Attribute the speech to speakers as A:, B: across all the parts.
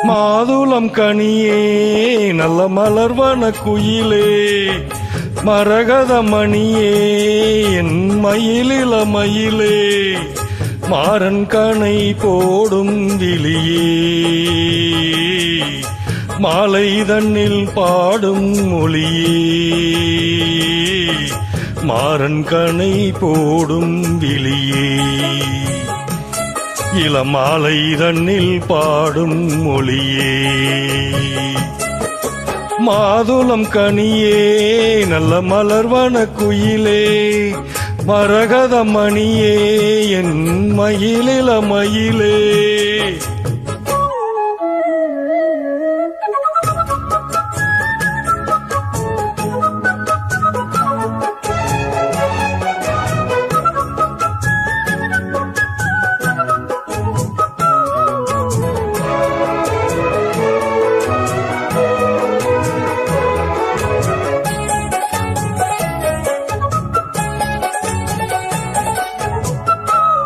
A: மாதுளம் கனியே நல்ல மலர்வன குயிலே மரகத மணியே என் மயிலில மயிலே மாறன் கணை போடும் விழியே மாலை தன்னில் பாடும் மொழியே மாறன் கணை போடும் விழியே இளமாலை தன்னில் பாடும் மொழியே மாதுளம் கனியே நல்ல மலர்வன குயிலே மரகத மணியே என் மயிலில மயிலே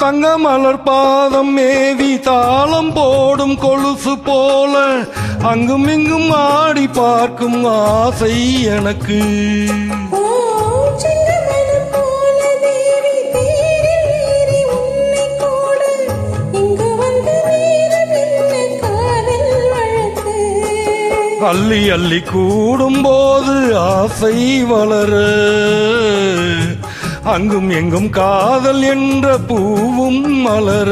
A: தங்க மலர் பாதம் மேவி தாளம் போடும் கொலுசு போல அங்கும் இங்கும் ஆடி பார்க்கும் ஆசை எனக்கு. அள்ளி அள்ளி கூடும் போது ஆசை வளர அங்கும் எங்கும் காதல் என்ற பூவும் மலர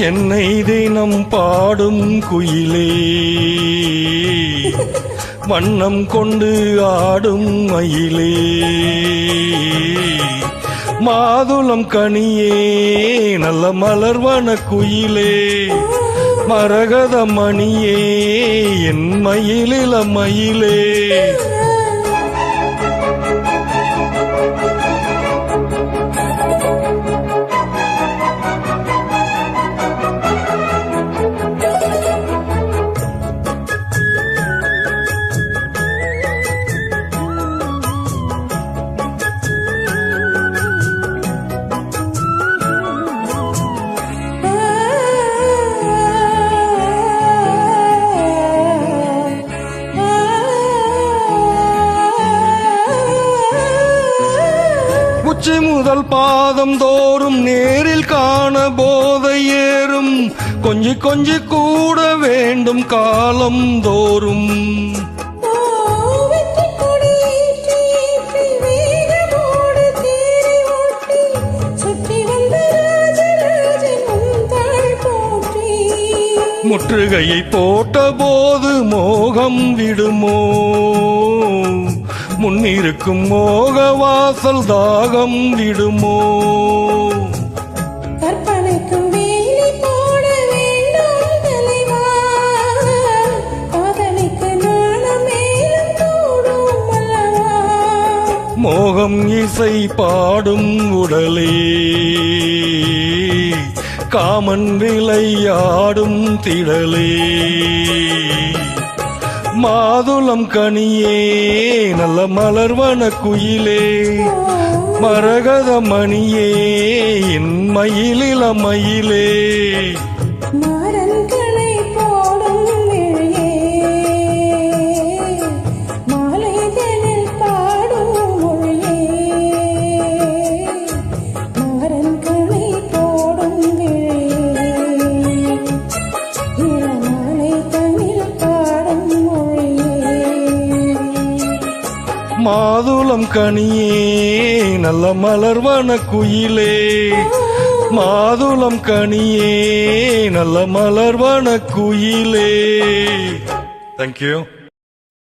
A: என்னை தினம் பாடும் குயிலே வண்ணம் கொண்டு ஆடும் மயிலே மாதுளம் கனியே நல்ல மலர்வன குயிலே மரகத மணியே என் மயிலில மயிலே உச்சி முதல் பாதம் தோறும் நேரில் காண போதை ஏறும் கொஞ்சி கொஞ்சி கூட வேண்டும் காலம் தோறும் முற்றுகையை போட்ட போது மோகம் விடுமோ முன்னிருக்கும் மோக வாசல் தாகம் விடுமோ
B: கற்பனைக்கும் வேலி போட வேண்டும் தலைவா காதலிக்கு நாணம் மேலும் கூடும் அல்லவா
A: மோகம் இசை பாடும் உடலே காமன் விளையாடும் திடலே மாதுளம் கனியே நல்ல மலர்வன குயிலே மரகத மணியே என் மயிலில மயிலே
B: மாறன்களை போடும் விழியே மாலைதனில் பாடும் மொழியே மாறன்களை போடும் விழியே இளமாலைதனில் பாடும்
A: மாதுளம் கனியே நல்ல மலர்வன குயிலே மாதுளம் கனியே நல்ல மலர்வன குயிலே. Thank you.